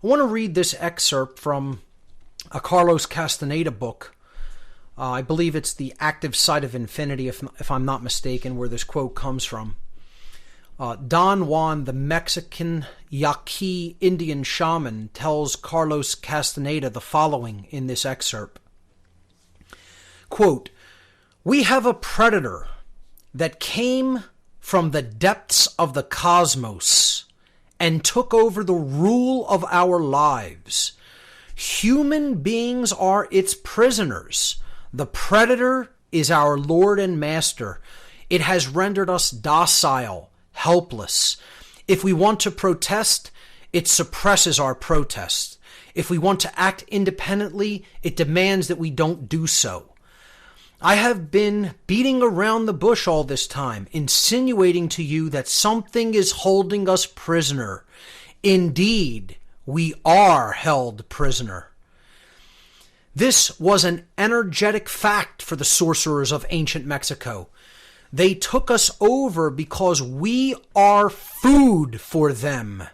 I want to read this excerpt from a Carlos Castaneda book. I believe it's The Active Side of Infinity, if I'm not mistaken, where this quote comes from. Don Juan, the Mexican Yaqui Indian shaman, tells Carlos Castaneda the following in this excerpt. Quote, "We have a predator that came from the depths of the cosmos and took over the rule of our lives. Human beings are its prisoners. The predator is our Lord and Master. It has rendered us docile, helpless. If we want to protest, it suppresses our protest. If we want to act independently, it demands that we don't do so. I have been beating around the bush all this time, insinuating to you that something is holding us prisoner. Indeed, we are held prisoner." This was an energetic fact for the sorcerers of ancient Mexico. They took us over because we are food for them,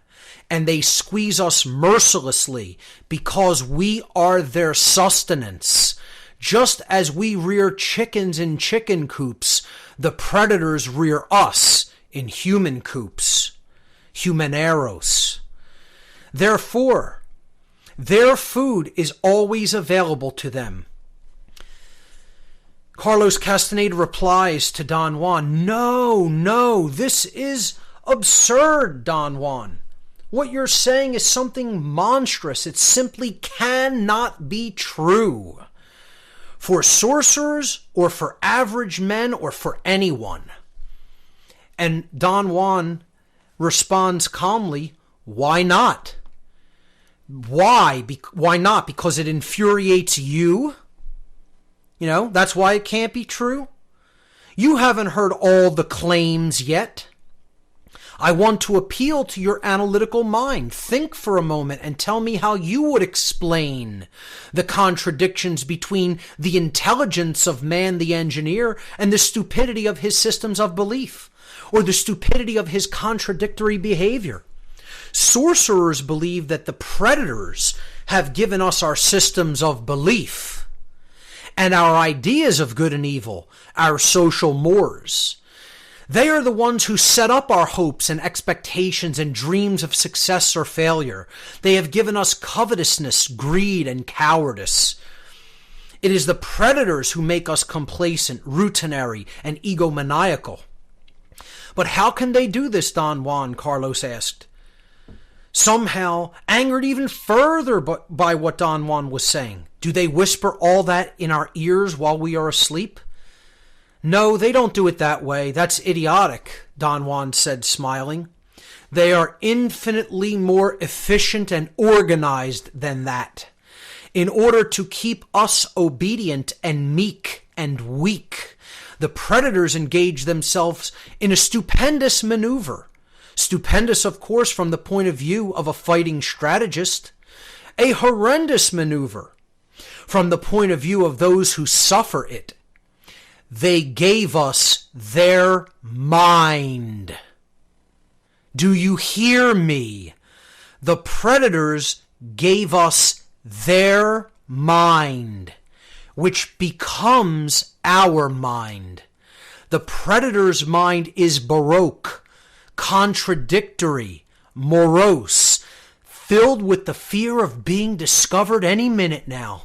and they squeeze us mercilessly because we are their sustenance. Just as we rear chickens in chicken coops, the predators rear us in human coops, humaneros. Therefore, their food is always available to them. Carlos Castaneda replies to Don Juan, No, this is absurd, Don Juan. What you're saying is something monstrous. It simply cannot be true. For sorcerers, or for average men, or for anyone. And Don Juan responds calmly, why not? Why? Why not? Because it infuriates you? You know, that's why it can't be true? You haven't heard all the claims yet. I want to appeal to your analytical mind. Think for a moment and tell me how you would explain the contradictions between the intelligence of man the engineer and the stupidity of his systems of belief, or the stupidity of his contradictory behavior. Sorcerers believe that the predators have given us our systems of belief and our ideas of good and evil, our social mores. They are the ones who set up our hopes and expectations and dreams of success or failure. They have given us covetousness, greed, and cowardice. It is the predators who make us complacent, routinary, and egomaniacal. But how can they do this, Don Juan? Carlos asked. Somehow, angered even further by what Don Juan was saying. Do they whisper all that in our ears while we are asleep? No, they don't do it that way. That's idiotic, Don Juan said, smiling. They are infinitely more efficient and organized than that. In order to keep us obedient and meek and weak, the predators engage themselves in a stupendous maneuver. Stupendous, of course, from the point of view of a fighting strategist. A horrendous maneuver from the point of view of those who suffer it. They gave us their mind. Do you hear me? The predators gave us their mind, which becomes our mind. The predator's mind is baroque, contradictory, morose, filled with the fear of being discovered any minute now.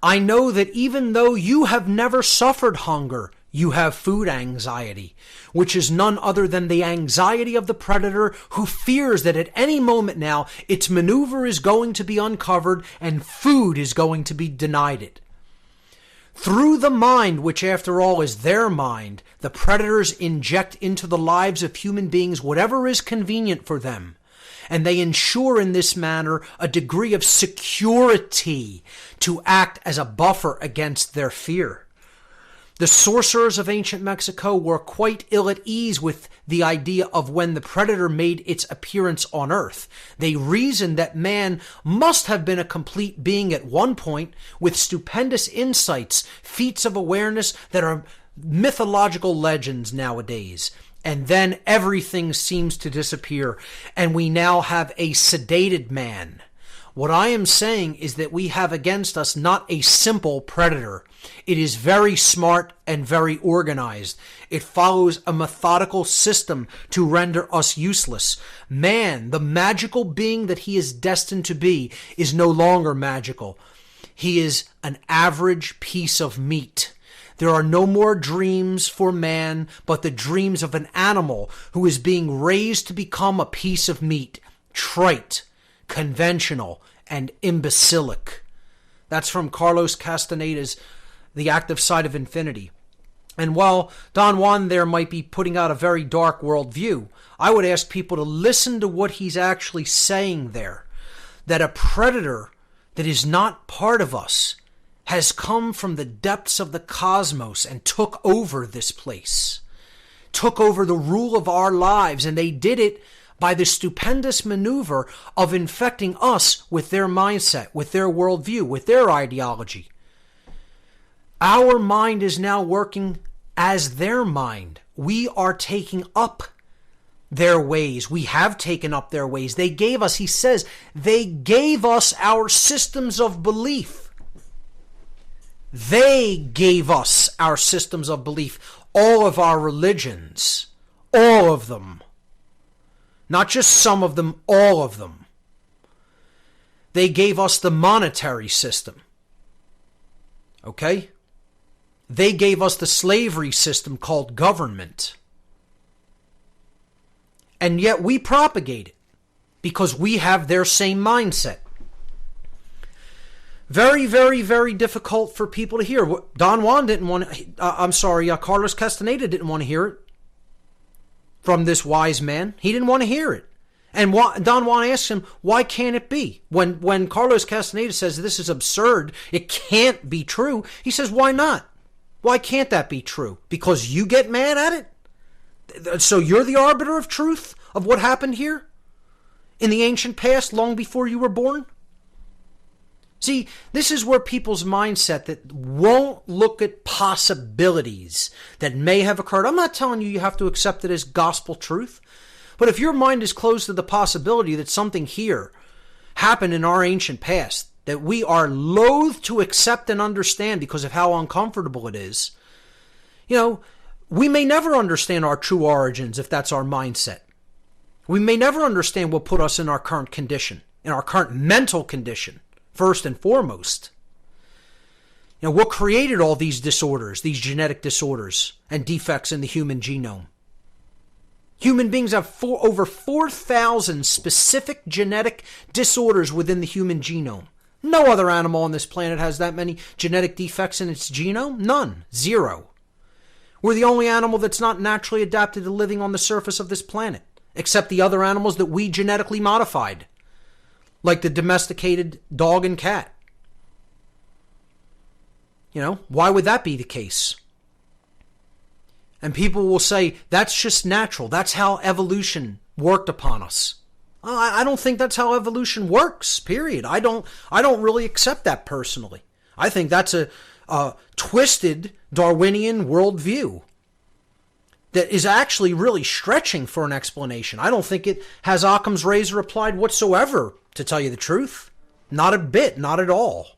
I know that even though you have never suffered hunger, you have food anxiety, which is none other than the anxiety of the predator who fears that at any moment now its maneuver is going to be uncovered and food is going to be denied it. Through the mind, which after all is their mind, the predators inject into the lives of human beings whatever is convenient for them. And they ensure in this manner a degree of security to act as a buffer against their fear. The sorcerers of ancient Mexico were quite ill at ease with the idea of when the predator made its appearance on earth. They reasoned that man must have been a complete being at one point with stupendous insights, feats of awareness that are mythological legends nowadays. And then everything seems to disappear, and we now have a sedated man. What I am saying is that we have against us not a simple predator. It is very smart and very organized. It follows a methodical system to render us useless. Man, the magical being that he is destined to be, is no longer magical. He is an average piece of meat. There are no more dreams for man, but the dreams of an animal who is being raised to become a piece of meat, trite, conventional, and imbecilic. That's from Carlos Castaneda's The Active Side of Infinity. And while Don Juan there might be putting out a very dark worldview, I would ask people to listen to what he's actually saying there. That a predator that is not part of us has come from the depths of the cosmos and took over this place, took over the rule of our lives, and they did it by the stupendous maneuver of infecting us with their mindset, with their worldview, with their ideology. Our mind is now working as their mind. We are taking up their ways. We have taken up their ways. They gave us, he says, they gave us our systems of belief. They gave us our systems of belief, all of our religions, all of them. Not just some of them, all of them. They gave us the monetary system. Okay? They gave us the slavery system called government. And yet we propagate it because we have their same mindset. Very, very, very difficult for people to hear. Don Juan didn't want to, Carlos Castaneda didn't want to hear it from this wise man. He didn't want to hear it. And Don Juan asked him, why can't it be? When Carlos Castaneda says this is absurd, it can't be true, he says, why not? Why can't that be true? Because you get mad at it? So you're the arbiter of truth of what happened here in the ancient past, long before you were born? See, this is where people's mindset that won't look at possibilities that may have occurred. I'm not telling you have to accept it as gospel truth, but if your mind is closed to the possibility that something here happened in our ancient past that we are loath to accept and understand because of how uncomfortable it is, we may never understand our true origins if that's our mindset. We may never understand what put us in our current condition, in our current mental condition. First and foremost, what created all these disorders, these genetic disorders and defects in the human genome? Human beings have over 4,000 specific genetic disorders within the human genome. No other animal on this planet has that many genetic defects in its genome. None. Zero. We're the only animal that's not naturally adapted to living on the surface of this planet, except the other animals that we genetically modified, like the domesticated dog and cat. Why would that be the case? And people will say, that's just natural. That's how evolution worked upon us. I don't think that's how evolution works, period. I don't really accept that personally. I think that's a twisted Darwinian worldview that is actually really stretching for an explanation. I don't think it has Occam's razor applied whatsoever, to tell you the truth. Not a bit, not at all.